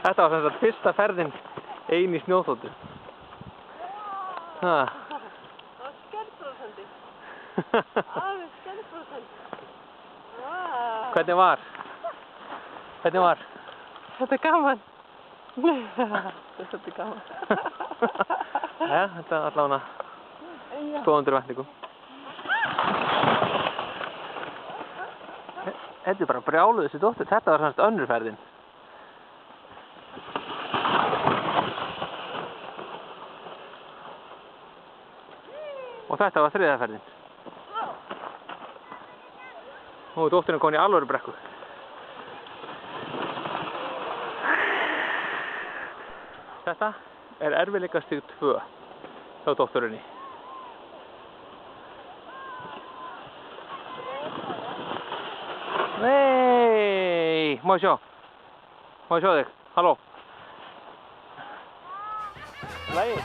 Þetta var sem sagt fyrsta ferðin ein í snjóþotu. Það var skemmtbrosandi. Alveg skemmtbrosandi. Hvernig var? Hvernig var? Þetta er gaman. Þetta er gaman. Jæja, þetta er allavega stóð undir væntingum. Þetta er bara brjáluð þessi dóttir. Þetta var semst önnur ferðin. Og þetta var þriðja ferðin. Nú er dóttirinn komin í alvöru brekku. Þetta er erfiðleikastig 2 hjá dótturinni. Nei, má ég sjá? Má ég sjá þig? Halló? Lægi?